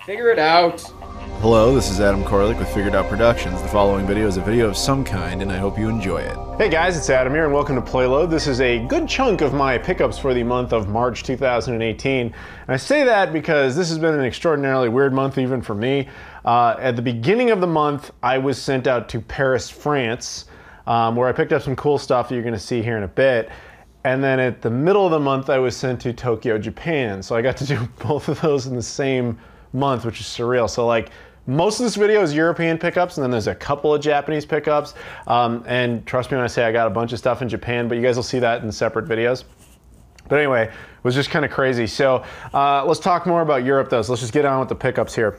Figure it out. Hello, this is Adam Koralik with Figured Out Productions. The following video is a video of some kind, and I hope you enjoy it. Hey guys, it's Adam here, and welcome to PlayLoad. This is a good chunk of my pickups for the month of March 2018. And I say that because this has been an extraordinarily weird month even for me. At the beginning of the month, I was sent out to Paris, France, where I picked up some cool stuff that you're going to see here in a bit. And then at the middle of the month, I was sent to Tokyo, Japan. So I got to do both of those in the same month, which is surreal. So like, most of this video is European pickups, and then there's a couple of Japanese pickups. And trust me when I say I got a bunch of stuff in Japan, but you guys will see that in separate videos. But anyway, it was just kind of crazy. So let's talk more about Europe though. So let's just get on with the pickups here.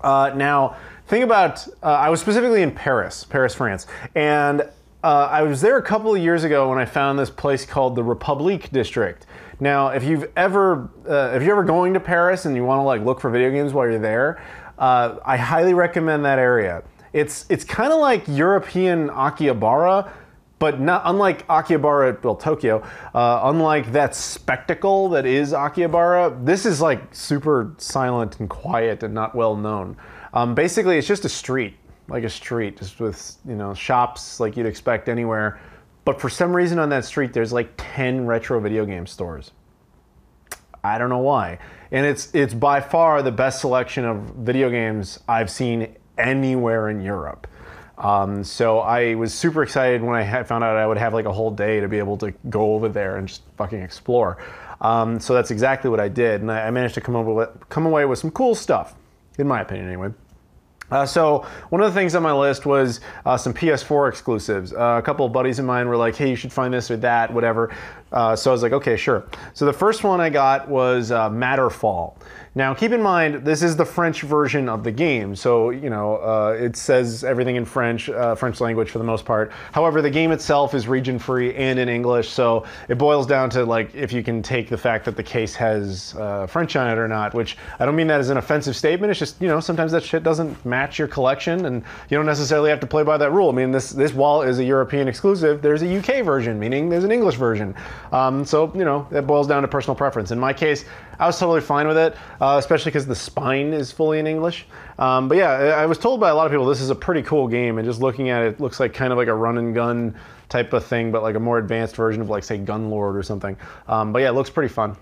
Now, think about, I was specifically in Paris, France. And I was there a couple of years ago when I found this place called the Republique District. Now, if you're ever going to Paris and you want to like look for video games while you're there, I highly recommend that area. It's kind of like European Akihabara, but not unlike Akihabara, well, Tokyo, unlike that spectacle that is Akihabara, this is like super silent and quiet and not well known. Basically, it's just a street, like a street, just with, you know, shops like you'd expect anywhere. But for some reason on that street, there's like 10 retro video game stores. I don't know why. And it's by far the best selection of video games I've seen anywhere in Europe. So I was super excited when I found out I would have like a whole day to be able to go over there and just fucking explore. So that's exactly what I did. And I managed to come away with some cool stuff, in my opinion anyway. So one of the things on my list was some Ps4 exclusives. A couple of buddies of mine were like, hey, you should find this or that, whatever. So I was like, okay, sure. So the first one I got was Matterfall. Now keep in mind, this is the French version of the game. So, you know, it says everything in French, French language for the most part. However, the game itself is region free and in English. So it boils down to like, if you can take the fact that the case has French on it or not, which I don't mean that as an offensive statement. It's just, you know, sometimes that shit doesn't match your collection and you don't necessarily have to play by that rule. I mean, this wall is a European exclusive. There's a UK version, meaning there's an English version. So, you know, it boils down to personal preference. In my case, I was totally fine with it, especially because the spine is fully in English. But yeah, I was told by a lot of people this is a pretty cool game, and just looking at it, it looks like kind of like a run and gun type of thing, but like a more advanced version of like, say, Gunlord or something. But yeah, it looks pretty fun.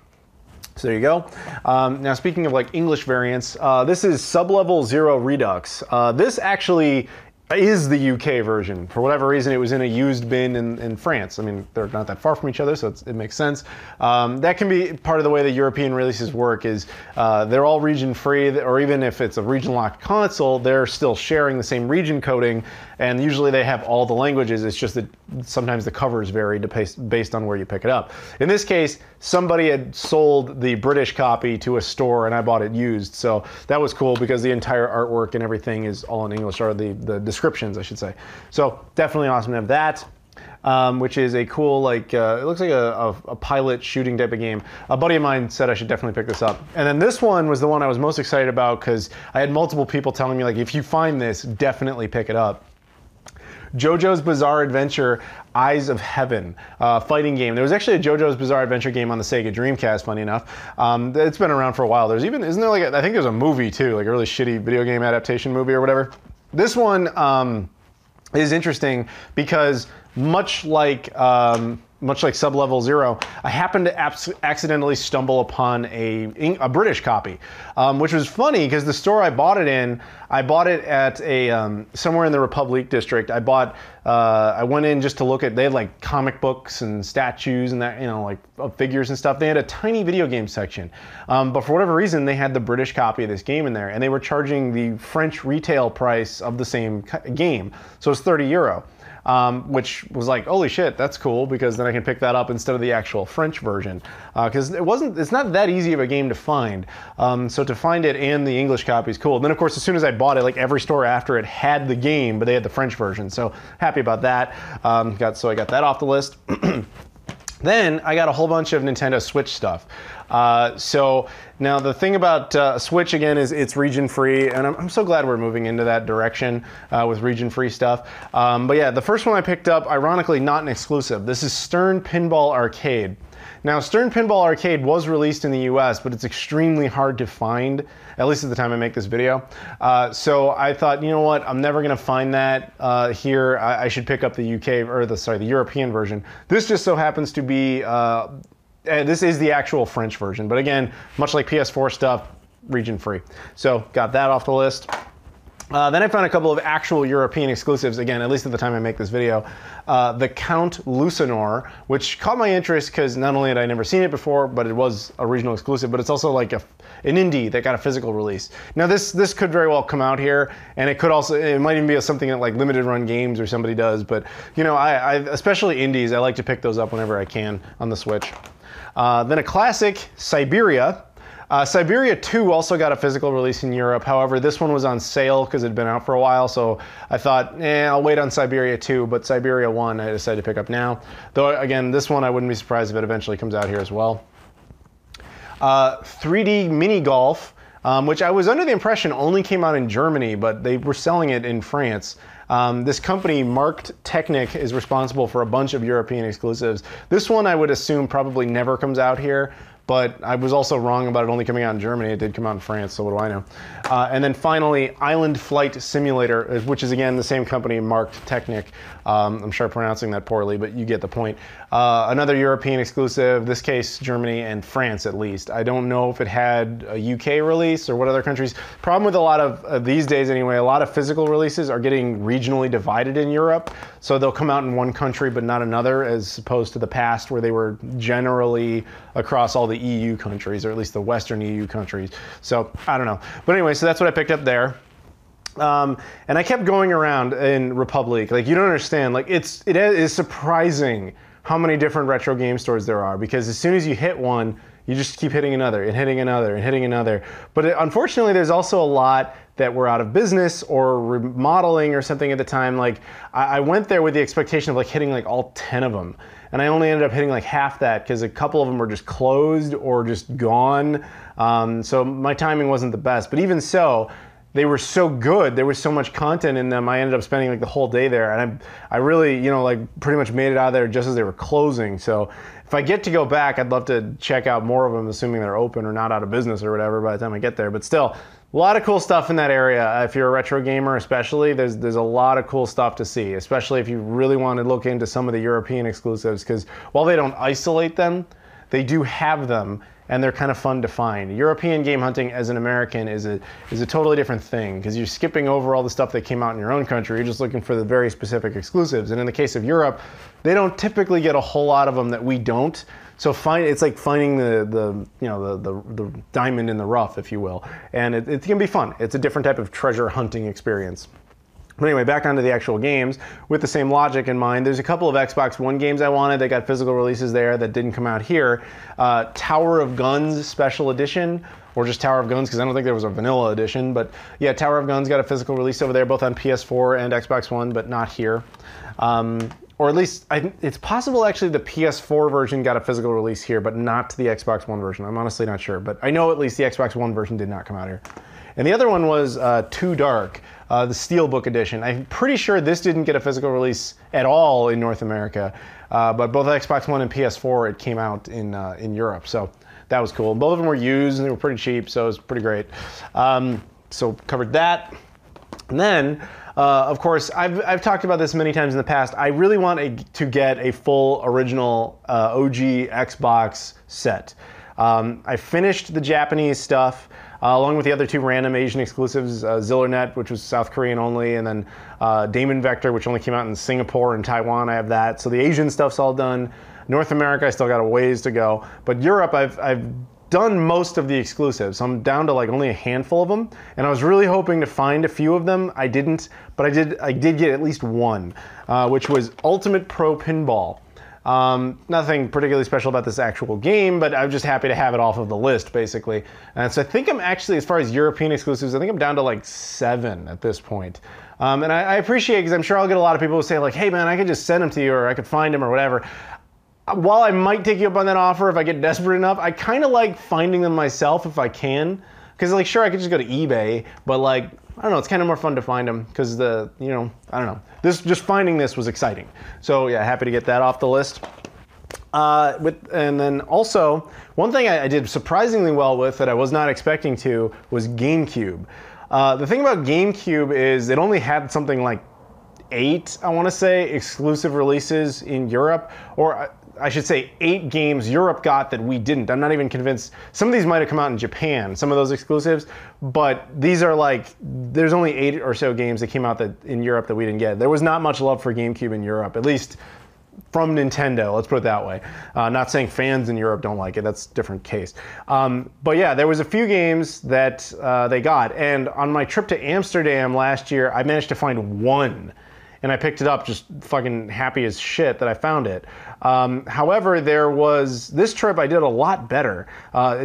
So there you go. Now speaking of like English variants, this is Sublevel Zero Redux. This actually is the UK version. For whatever reason, it was in a used bin in France. I mean, they're not that far from each other, so it makes sense. That can be part of the way the European releases work is they're all region free, or even if it's a region locked console, they're still sharing the same region coding, and usually they have all the languages. It's just that sometimes the covers vary based on where you pick it up. In this case, somebody had sold the British copy to a store and I bought it used. So that was cool because the entire artwork and everything is all in English, or the descriptions, I should say. So definitely awesome to have that, which is a cool, like, it looks like a pilot shooting type of game. A buddy of mine said I should definitely pick this up. And then this one was the one I was most excited about because I had multiple people telling me, like, if you find this, definitely pick it up. Jojo's Bizarre Adventure Eyes of Heaven fighting game. There was actually a Jojo's Bizarre Adventure game on the Sega Dreamcast, funny enough. It's been around for a while. There's even, isn't there like, I think there's a movie too, like a really shitty video game adaptation movie or whatever. This one is interesting because much like Sublevel Zero, I happened to accidentally stumble upon a British copy, which was funny because the store I bought it in, I bought it at a somewhere in the Republique District. I went in just to look at, they had like comic books and statues and that, you know, like figures and stuff. They had a tiny video game section, but for whatever reason, they had the British copy of this game in there, and they were charging the French retail price of the same game, so it's €30. Which was like, holy shit, that's cool, because then I can pick that up instead of the actual French version. Because it's not that easy of a game to find. So to find it and the English copy is cool. And then of course, as soon as I bought it, like every store after it had the game, but they had the French version. So happy about that. So I got that off the list. Then I got a whole bunch of Nintendo Switch stuff. So now the thing about Switch again is it's region free, and I'm so glad we're moving into that direction with region free stuff. But yeah, the first one I picked up, ironically not an exclusive. This is Stern Pinball Arcade. Now, Stern Pinball Arcade was released in the US, but it's extremely hard to find, at least at the time I make this video. So I thought, you know what, I'm never gonna find that here. I should pick up the UK, or the European version. This just so happens to be, this is the actual French version, but again, much like PS4 stuff, region free. So got that off the list. Then I found a couple of actual European exclusives, again, at least at the time I make this video. The Count Lucinor, which caught my interest because not only had I never seen it before, but it was a regional exclusive, but it's also like an indie that got a physical release. Now this could very well come out here, and it might even be something that like Limited Run Games or somebody does, but you know, I especially indies, I like to pick those up whenever I can on the Switch. Then a classic, Siberia. Siberia 2 also got a physical release in Europe. However, this one was on sale because it had been out for a while, so I thought, I'll wait on Siberia 2, but Siberia 1 I decided to pick up now. Though, again, this one I wouldn't be surprised if it eventually comes out here as well. 3D Mini Golf, which I was under the impression only came out in Germany, but they were selling it in France. This company, Marked Technic, is responsible for a bunch of European exclusives. This one I would assume probably never comes out here, but I was also wrong about it only coming out in Germany. It did come out in France, so what do I know? And then finally, Island Flight Simulator, which is again the same company, Marked Technic. I'm sure I'm pronouncing that poorly, but you get the point. Another European exclusive, this case Germany and France at least. I don't know if it had a UK release or what other countries. Problem with a lot of, these days anyway, a lot of physical releases are getting regionally divided in Europe. So they'll come out in one country but not another, as opposed to the past where they were generally across all the EU countries, or at least the Western EU countries. So I don't know. But anyway, so that's what I picked up there. And I kept going around in Republic. Like, you don't understand. Like, it is surprising how many different retro game stores there are, because as soon as you hit one, you just keep hitting another and hitting another and hitting another. But unfortunately, there's also a lot that were out of business or remodeling or something at the time. Like, I went there with the expectation of like hitting like all 10 of them. And I only ended up hitting like half that because a couple of them were just closed or just gone. So my timing wasn't the best. But even so, they were so good. There was so much content in them. I ended up spending like the whole day there. And I really, you know, like pretty much made it out of there just as they were closing. So if I get to go back, I'd love to check out more of them, assuming they're open or not out of business or whatever by the time I get there. But still, a lot of cool stuff in that area. If you're a retro gamer especially, there's a lot of cool stuff to see, especially if you really want to look into some of the European exclusives, because while they don't isolate them, they do have them, and they're kind of fun to find. European game hunting as an American is a totally different thing, because you're skipping over all the stuff that came out in your own country. You're just looking for the very specific exclusives. And in the case of Europe, they don't typically get a whole lot of them that we don't. So it's like finding the diamond in the rough, if you will. And it can be fun. It's a different type of treasure hunting experience. But anyway, back onto the actual games, with the same logic in mind. There's a couple of Xbox One games I wanted that got physical releases there that didn't come out here. Tower of Guns Special Edition, or just Tower of Guns, because I don't think there was a vanilla edition. But yeah, Tower of Guns got a physical release over there, both on PS4 and Xbox One, but not here. Or at least, it's possible actually the PS4 version got a physical release here, but not the Xbox One version. I'm honestly not sure, but I know at least the Xbox One version did not come out here. And the other one was Too Dark, the Steelbook edition. I'm pretty sure this didn't get a physical release at all in North America, but both Xbox One and PS4, it came out in Europe, so that was cool. Both of them were used and they were pretty cheap, so it was pretty great. So covered that. And then, of course, I've talked about this many times in the past. I really want to get a full original OG Xbox set. I finished the Japanese stuff, along with the other two random Asian exclusives, Zillernet, which was South Korean only, and then Damon Vector, which only came out in Singapore and Taiwan. I have that. So the Asian stuff's all done. North America, I still got a ways to go. But Europe, I've done most of the exclusives. So I'm down to like only a handful of them. And I was really hoping to find a few of them. I didn't, but I did get at least one, which was Ultimate Pro Pinball. Nothing particularly special about this actual game, but I'm just happy to have it off of the list, basically. And so I think I'm actually, as far as European exclusives, I think I'm down to like 7 at this point. And I appreciate it, because I'm sure I'll get a lot of people who say like, hey man, I could just send them to you, or I could find them or whatever. While I might take you up on that offer if I get desperate enough, I kind of like finding them myself if I can. Because like, sure, I could just go to eBay, but like, I don't know, it's kind of more fun to find them because I don't know. Just finding this was exciting. So yeah, happy to get that off the list. And then also, one thing I did surprisingly well with that I was not expecting to was GameCube. The thing about GameCube is it only had something like 8, I want to say, exclusive releases in Europe, or I should say 8 games Europe got that we didn't. I'm not even convinced. Some of these might have come out in Japan, some of those exclusives, but these are like, there's only 8 or so games that came out in Europe that we didn't get. There was not much love for GameCube in Europe, at least from Nintendo, let's put it that way. Not saying fans in Europe don't like it, that's a different case. But yeah, there was a few games that they got, and on my trip to Amsterdam last year, I managed to find one, and I picked it up just fucking happy as shit that I found it. However, this trip I did a lot better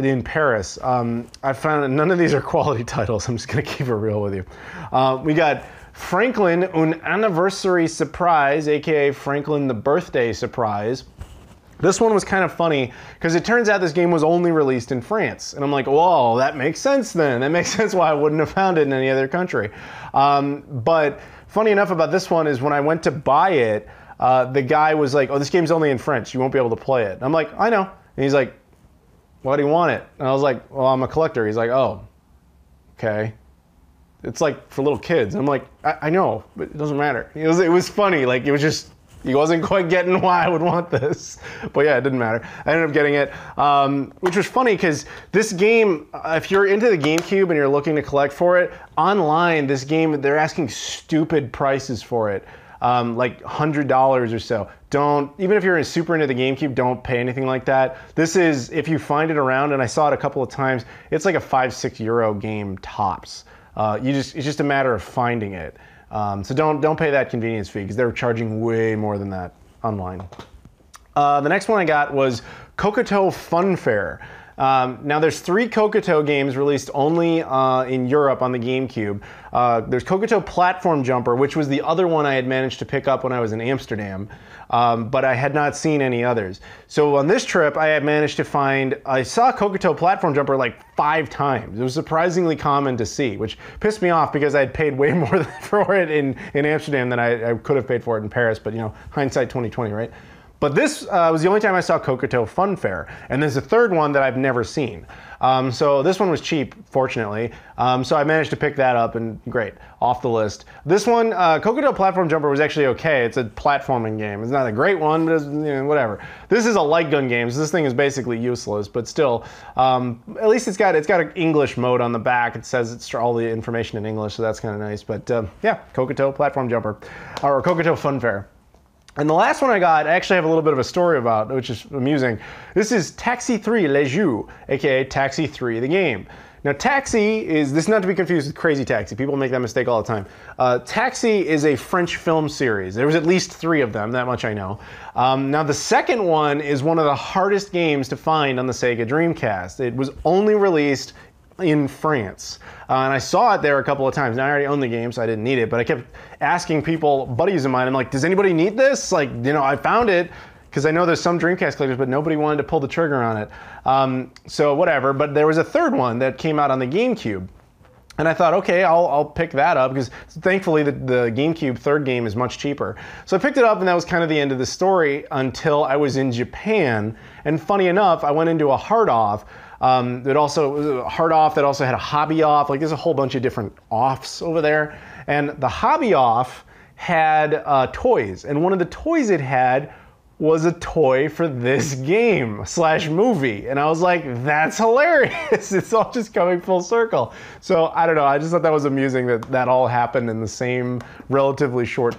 in Paris. I found none of these are quality titles, I'm just gonna keep it real with you. We got Franklin, Un Anniversary Surprise, aka Franklin the Birthday Surprise. This one was kind of funny because it turns out this game was only released in France. And I'm like, whoa, that makes sense then. That makes sense why I wouldn't have found it in any other country. But funny enough about this one is when I went to buy it, the guy was like, oh, this game's only in French. You won't be able to play it. And I'm like, I know. And he's like, why do you want it? And I was like, well, I'm a collector. He's like, oh, okay. It's like for little kids. I'm like, I know, but it doesn't matter. It was funny. Like, it was just, he wasn't quite getting why I would want this. But yeah, it didn't matter. I ended up getting it, which was funny because this game, if you're into the GameCube and you're looking to collect for it, online, this game, they're asking stupid prices for it. Like $100 or so. Even if you're super into the GameCube, don't pay anything like that. This is, if you find it around, and I saw it a couple of times, it's like a 5-6 euro game tops. It's just a matter of finding it. So don't pay that convenience fee because they're charging way more than that online. The next one I got was Coquito Funfair. Now there's 3 Coquito games released only in Europe on the GameCube. There's Coquito Platform Jumper, which was the other one I had managed to pick up when I was in Amsterdam, but I had not seen any others. So on this trip, I had managed to find, I saw Coquito Platform Jumper like 5 times. It was surprisingly common to see, which pissed me off because I had paid way more for it in Amsterdam than I could have paid for it in Paris, but you know, hindsight 2020, right? But this was the only time I saw Coquito Funfair, and there's a third one that I've never seen. So this one was cheap, fortunately, so I managed to pick that up, and great, off the list. This one, Coquito Platform Jumper, was actually okay. It's a platforming game. It's not a great one, but it's, you know, whatever. This is a light gun game, so this thing is basically useless, but still, at least it's got an English mode on the back. It says it's all the information in English, so that's kind of nice. But yeah, Coquito Platform Jumper, or Coquito Funfair. And the last one I got, I actually have a little bit of a story about, which is amusing. This is Taxi 3 Le Jeu, aka Taxi 3 the game. Now Taxi this is not to be confused with Crazy Taxi. People make that mistake all the time. Taxi is a French film series. There was at least 3 of them, that much I know. Now the second one is one of the hardest games to find on the Sega Dreamcast. It was only released in France. And I saw it there a couple of times. Now I already own the game, so I didn't need it, but I kept asking people, buddies of mine, I'm like, does anybody need this? Like, you know, I found it, because I know there's some Dreamcast collectors, but nobody wanted to pull the trigger on it. So whatever, but there was a third one that came out on the GameCube. And I thought, okay, I'll pick that up, because thankfully the GameCube third game is much cheaper. So I picked it up, and that was kind of the end of the story until I was in Japan. And funny enough, I went into a hard off. It also was a hard off that also had a hobby off. Like, there's a whole bunch of different offs over there. And the hobby off had toys, and one of the toys it had was a toy for this game / movie. And I was like, that's hilarious. It's all just coming full circle. So I don't know, I just thought that was amusing that all happened in the same relatively short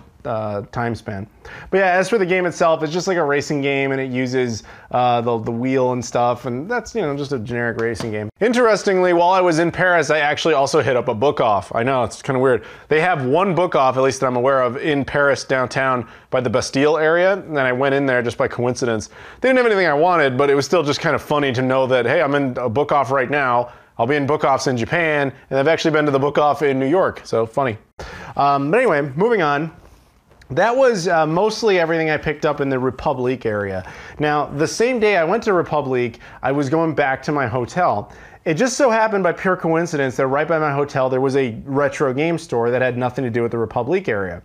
time span. But yeah, as for the game itself, it's just like a racing game, and it uses the wheel and stuff, and that's, you know, just a generic racing game. Interestingly, while I was in Paris, I actually also hit up a book off. I know, it's kind of weird. They have one book off, at least that I'm aware of, in Paris downtown by the Bastille area, and then I went in there just by coincidence. They didn't have anything I wanted, but it was still just kind of funny to know that, hey, I'm in a book off right now. I'll be in book offs in Japan, and I've actually been to the book off in New York, so funny. But anyway, moving on. That was mostly everything I picked up in the Republic area. Now, the same day I went to Republic, I was going back to my hotel. It just so happened by pure coincidence that right by my hotel there was a retro game store that had nothing to do with the Republic area.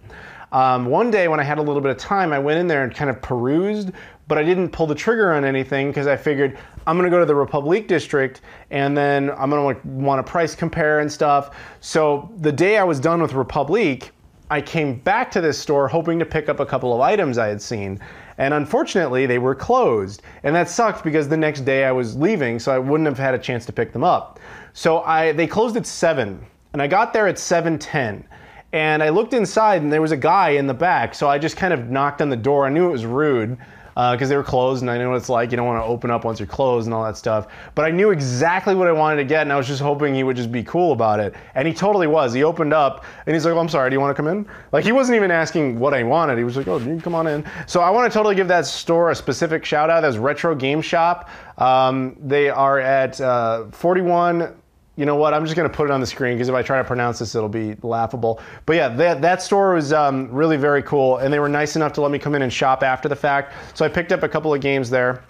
One day when I had a little bit of time, I went in there and kind of perused, but I didn't pull the trigger on anything because I figured I'm gonna go to the Republic district and then I'm gonna want to price compare and stuff. So the day I was done with Republic, I came back to this store hoping to pick up a couple of items I had seen. And unfortunately, they were closed. And that sucked because the next day I was leaving, so I wouldn't have had a chance to pick them up. So they closed at 7, and I got there at 7:10. And I looked inside, and there was a guy in the back, so I just kind of knocked on the door. I knew it was rude, because they were closed, and I know what it's like. You don't want to open up once you're closed and all that stuff. But I knew exactly what I wanted to get, and I was just hoping he would just be cool about it. And he totally was. He opened up, and he's like, oh, I'm sorry, do you want to come in? Like, he wasn't even asking what I wanted. He was like, oh, you can come on in. So I want to totally give that store a specific shout out. That's Retro Game Shop. They are at 41... You know what, I'm just gonna put it on the screen because if I try to pronounce this, it'll be laughable. But yeah, that store was really very cool, and they were nice enough to let me come in and shop after the fact. So I picked up a couple of games there.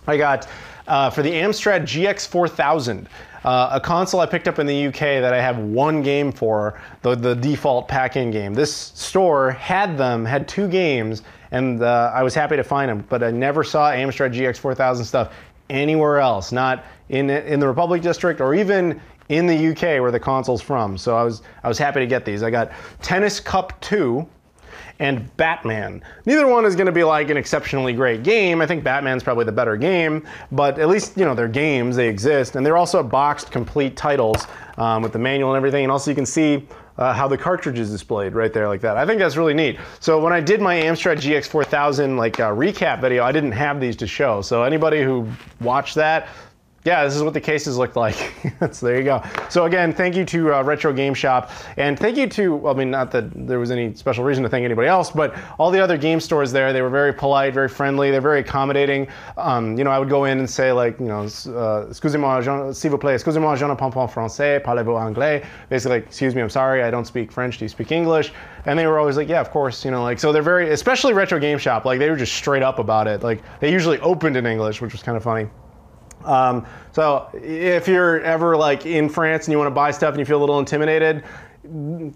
I got, for the Amstrad Gx4000, a console I picked up in the UK that I have one game for, the default pack-in game. This store had 2 games, and I was happy to find them, but I never saw Amstrad Gx4000 stuff anywhere else, not in the Republic District or even in the UK where the console's from. So I was happy to get these. I got Tennis Cup 2 and Batman. Neither one is gonna be like an exceptionally great game. I think Batman's probably the better game, but at least, you know, they're games, they exist, and they're also boxed complete titles with the manual and everything, and also you can see how the cartridge is displayed right there like that. I think that's really neat. So when I did my Amstrad Gx4000 like recap video, I didn't have these to show. So anybody who watched that, yeah, this is what the cases looked like. So there you go. So again, thank you to Retro Game Shop, and thank you to, well, I mean, not that there was any special reason to thank anybody else, but all the other game stores there, they were very polite, very friendly, they're very accommodating. You know, I would go in and say like, you know, excusez-moi, s'il vous plaît, excusez-moi, je ne parle pas français, parlez-vous anglais? Basically, like, excuse me, I'm sorry, I don't speak French, do you speak English? And they were always like, yeah, of course, you know, like, so they're very, especially Retro Game Shop, like they were just straight up about it. Like they usually opened in English, which was kind of funny. So if you're ever like in France and you want to buy stuff and you feel a little intimidated,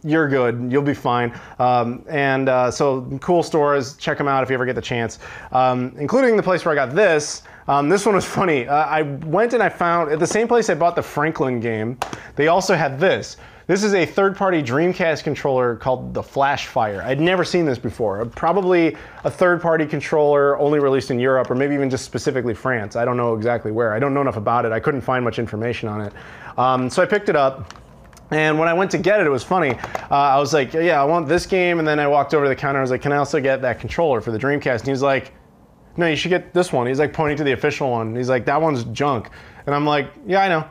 you're good, you'll be fine. So cool stores, check them out if you ever get the chance, including the place where I got this. This one was funny. I went and I found, at the same place I bought the Franklin game, they also had this. This is a third-party Dreamcast controller called the Flashfire. I'd never seen this before. Probably a third-party controller only released in Europe, or maybe even just specifically France. I don't know exactly where. I don't know enough about it. I couldn't find much information on it. So I picked it up. And when I went to get it, it was funny. I was like, yeah, I want this game. And then I walked over to the counter. I was like, can I also get that controller for the Dreamcast? And he's like, no, you should get this one. He's like pointing to the official one. He's like, that one's junk. And I'm like, yeah, I know.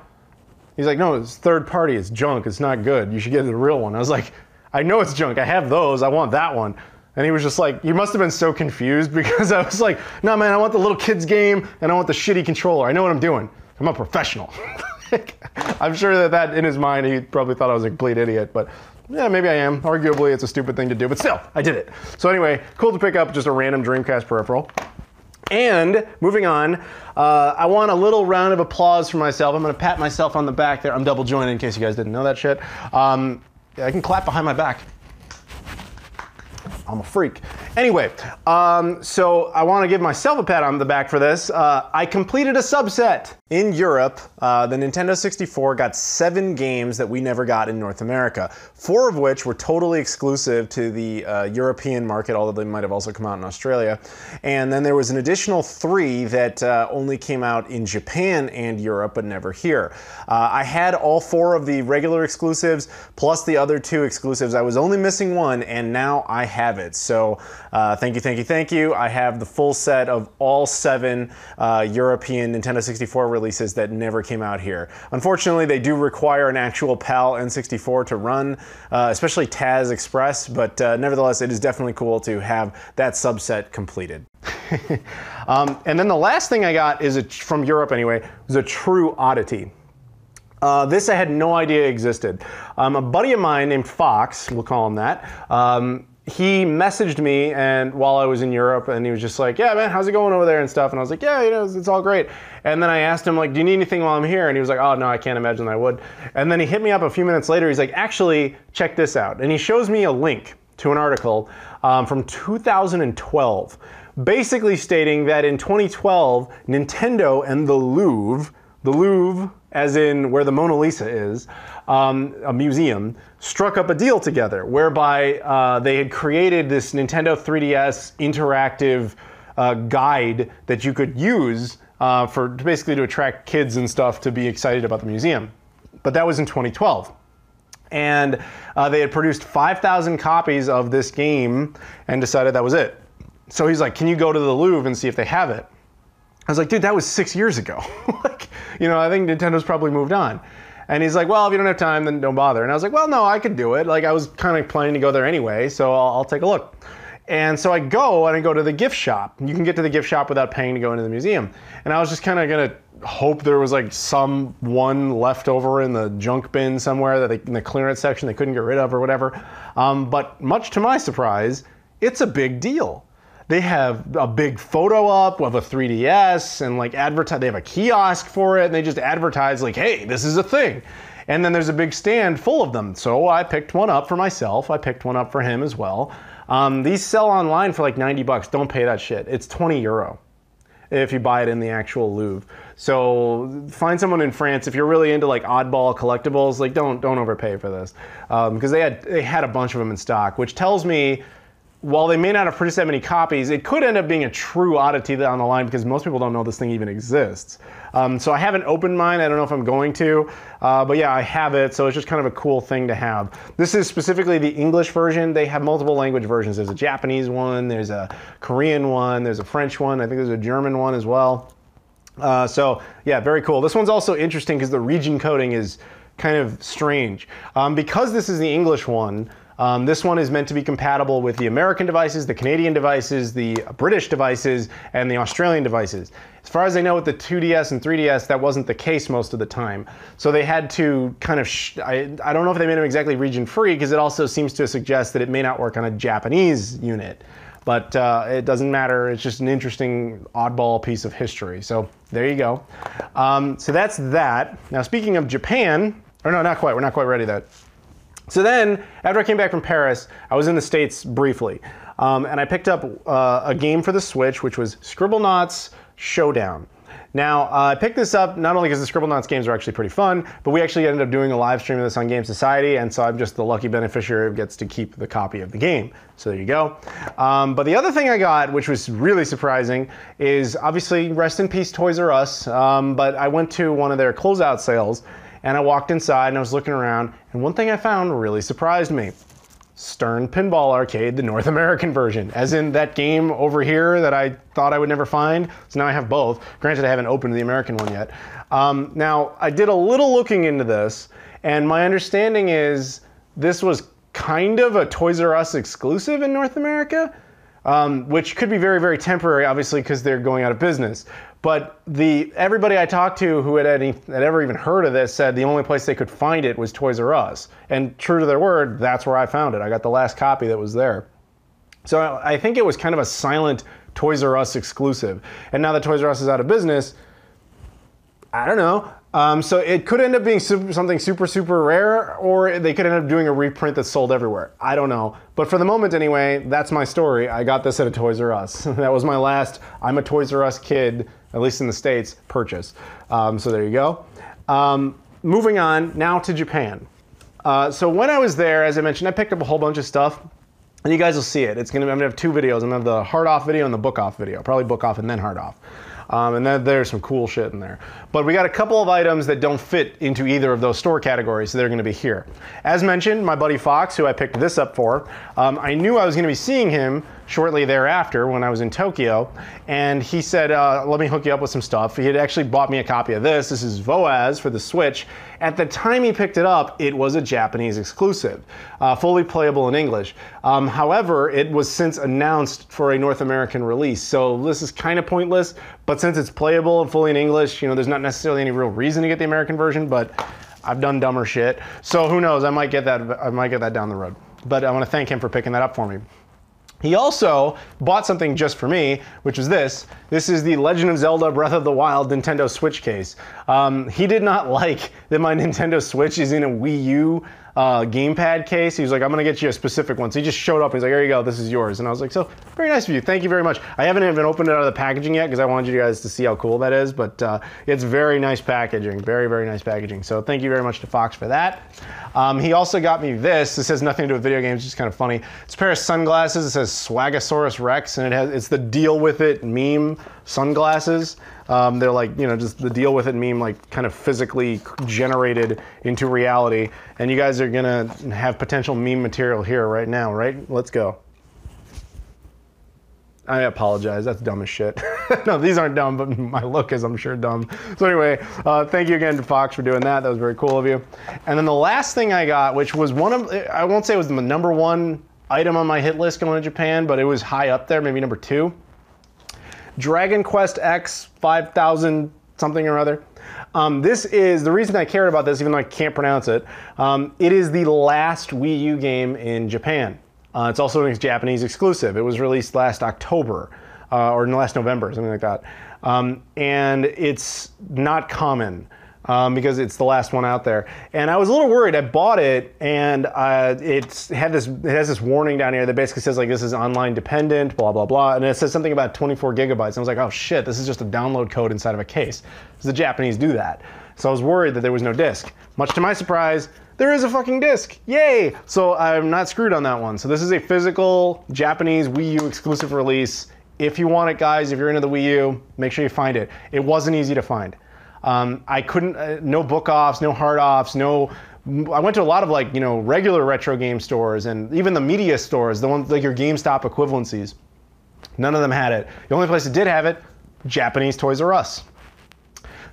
He's like, no, it's third party, it's junk, it's not good. You should get the real one. I was like, I know it's junk, I have those, I want that one. And he was just like, he must have been so confused because I was like, no man, I want the little kids game and I want the shitty controller. I know what I'm doing. I'm a professional. I'm sure that in his mind, he probably thought I was a complete idiot, but yeah, maybe I am. Arguably, it's a stupid thing to do, but still, I did it. So anyway, cool to pick up just a random Dreamcast peripheral. And moving on, I want a little round of applause for myself. I'm gonna pat myself on the back there. I'm double jointed in case you guys didn't know that shit. I can clap behind my back. I'm a freak. Anyway, so I want to give myself a pat on the back for this. I completed a subset in Europe. The Nintendo 64 got 7 games that we never got in North America, 4 of which were totally exclusive to the European market, although they might have also come out in Australia. And then there was an additional 3 that only came out in Japan and Europe, but never here. I had all 4 of the regular exclusives, plus the other 2 exclusives. I was only missing 1, and now I have it. So thank you, thank you, thank you. I have the full set of all 7 European Nintendo 64 releases that never came out here. Unfortunately, they do require an actual PAL N64 to run, especially Taz Express, but nevertheless, it is definitely cool to have that subset completed. And then the last thing I got is, from Europe anyway, was a true oddity. This I had no idea existed. A buddy of mine named Fox, we'll call him that, he messaged me and while I was in Europe, and he was just like, yeah man, how's it going over there and stuff, and I was like, yeah, you know, it's all great. And then I asked him like, do you need anything while I'm here? And he was like, oh no, I can't imagine I would. And then he hit me up a few minutes later, he's like, actually, check this out. And he shows me a link to an article from 2012 basically stating that in 2012, Nintendo and the Louvre, as in where the Mona Lisa is, a museum, struck up a deal together whereby they had created this Nintendo 3DS interactive guide that you could use for basically to attract kids and stuff to be excited about the museum. But that was in 2012. And they had produced 5,000 copies of this game and decided that was it. So he's like, can you go to the Louvre and see if they have it? I was like, dude, that was 6 years ago. Like, you know, I think Nintendo's probably moved on. And he's like, well, if you don't have time, then don't bother. And I was like, well, no, I could do it. Like, I was kind of planning to go there anyway, so I'll take a look. And so I go to the gift shop. You can get to the gift shop without paying to go into the museum. And I was just kind of gonna hope there was like one left over in the junk bin somewhere that in the clearance section they couldn't get rid of or whatever. But much to my surprise, it's a big deal. They have a big photo up of a 3DS and like they have a kiosk for it and they just advertise like, hey, this is a thing. And then there's a big stand full of them. So I picked one up for myself. I picked one up for him as well. These sell online for like 90 bucks. Don't pay that shit. It's 20 euro if you buy it in the actual Louvre. So find someone in France if you're really into like oddball collectibles. Like don't overpay for this because they had a bunch of them in stock, which tells me, while they may not have produced that many copies, it could end up being a true oddity down the line because most people don't know this thing even exists. So I haven't opened mine. I don't know if I'm going to, but yeah, I have it. So it's just kind of a cool thing to have. This is specifically the English version. They have multiple language versions. There's a Japanese one, there's a Korean one, there's a French one. I think there's a German one as well. So yeah, very cool. This one's also interesting because the region coding is kind of strange. Because this is the English one, this one is meant to be compatible with the American devices, the Canadian devices, the British devices, and the Australian devices. As far as I know with the 2DS and 3DS, that wasn't the case most of the time. So they had to kind of, I don't know if they made them exactly region free because it also seems to suggest that it may not work on a Japanese unit. But it doesn't matter. It's just an interesting oddball piece of history. So there you go. So that's that. Now speaking of Japan, or no, not quite. We're not quite ready yet. So then, after I came back from Paris, I was in the States briefly. And I picked up a game for the Switch, which was Scribblenauts Showdown. Now, I picked this up not only because the Scribblenauts games are actually pretty fun, but we actually ended up doing a live stream of this on Game Society, and so I'm just the lucky beneficiary who gets to keep the copy of the game. So there you go. But the other thing I got, which was really surprising, is obviously, rest in peace Toys R Us, but I went to one of their closeout sales, and I walked inside and I was looking around, and one thing I found really surprised me. Stern Pinball Arcade, the North American version, as in that game over here that I thought I would never find. So now I have both. Granted, I haven't opened the American one yet. Now, I did a little looking into this, and my understanding is this was kind of a Toys R Us exclusive in North America, which could be very, very temporary, obviously, because they're going out of business. But everybody I talked to who had ever even heard of this said the only place they could find it was Toys R Us. And true to their word, that's where I found it. I got the last copy that was there. So I think it was kind of a silent Toys R Us exclusive. And now that Toys R Us is out of business, I don't know. So it could end up being something super, super rare, or they could end up doing a reprint that's sold everywhere. I don't know. But for the moment anyway, that's my story. I got this at a Toys R Us. That was my last I'm a Toys R Us kid, at least in the States, purchase. So there you go. Moving on now to Japan. So when I was there, as I mentioned, I picked up a whole bunch of stuff. And you guys will see it. I'm gonna have two videos. I'm gonna have the hard off video and the book off video. Probably book off and then hard off. And then there's some cool shit in there. But we got a couple of items that don't fit into either of those store categories, so they're gonna be here. As mentioned, my buddy Fox, who I picked this up for, I knew I was gonna be seeing him shortly thereafter when I was in Tokyo, and he said, let me hook you up with some stuff. He had actually bought me a copy of this. This is Voaz for the Switch. At the time he picked it up, it was a Japanese exclusive, fully playable in English. However, it was since announced for a North American release, so this is kind of pointless, but since it's playable and fully in English, you know, there's not necessarily any real reason to get the American version, but I've done dumber shit. So who knows, I might get that down the road. But I want to thank him for picking that up for me. He also bought something just for me, which is this. This is the Legend of Zelda Breath of the Wild Nintendo Switch case. He did not like that my Nintendo Switch is in a Wii U gamepad case. He was like, I'm gonna get you a specific one. So he just showed up and he's like, here you go, this is yours. And I was like, so very nice of you, thank you very much. I haven't even opened it out of the packaging yet because I wanted you guys to see how cool that is, but it's very nice packaging, very, very nice packaging. So thank you very much to Fox for that. He also got me this. This has nothing to do with video games, just kind of funny. It's a pair of sunglasses. It says Swagasaurus Rex, and it's the Deal With It meme sunglasses. They're like, you know, just the Deal With It meme, like kind of physically generated into reality. And you guys are gonna have potential meme material here right now, right? Let's go. I apologize, that's dumb as shit. No, these aren't dumb, but my look is, I'm sure, dumb. So anyway, thank you again to Fox for doing that. That was very cool of you. And then the last thing I got, which was one of, I won't say it was the #1 item on my hit list going to Japan, but it was high up there, maybe #2. Dragon Quest X 5000 something or other. This is, the reason I cared about this, even though I can't pronounce it, it is the last Wii U game in Japan. It's also a Japanese exclusive. It was released last October, or last November, something like that. And it's not common because it's the last one out there. And I was a little worried. I bought it, and it has this warning down here that basically says like, this is online dependent, blah, blah, blah. And it says something about 24 gigabytes. And I was like, oh shit, this is just a download code inside of a case. Because the Japanese do that. So I was worried that there was no disc. Much to my surprise, there is a fucking disc, yay! So I'm not screwed on that one. So this is a physical Japanese Wii U exclusive release. If you want it, guys, if you're into the Wii U, make sure you find it. It wasn't easy to find. I couldn't, no book offs, no hard offs, no, I went to a lot of like, you know, regular retro game stores and even the media stores, the ones like your GameStop equivalencies. None of them had it. The only place that did have it, Japanese Toys R Us.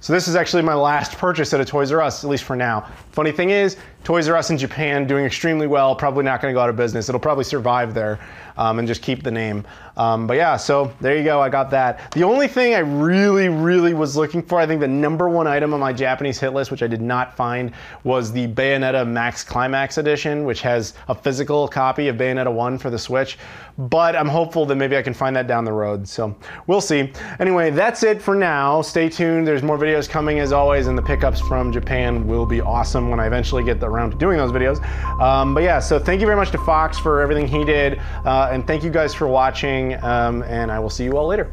So this is actually my last purchase at a Toys R Us, at least for now. Funny thing is, Toys R Us in Japan doing extremely well, probably not gonna go out of business. It'll probably survive there and just keep the name. But yeah, so there you go, I got that. The only thing I really, really was looking for, I think the #1 item on my Japanese hit list, which I did not find, was the Bayonetta Max Climax Edition, which has a physical copy of Bayonetta 1 for the Switch. But I'm hopeful that maybe I can find that down the road, so we'll see. Anyway, that's it for now. Stay tuned, there's more videos coming as always, and the pickups from Japan will be awesome when I eventually get around to doing those videos. But yeah, so thank you very much to Fox for everything he did, and thank you guys for watching, and I will see you all later.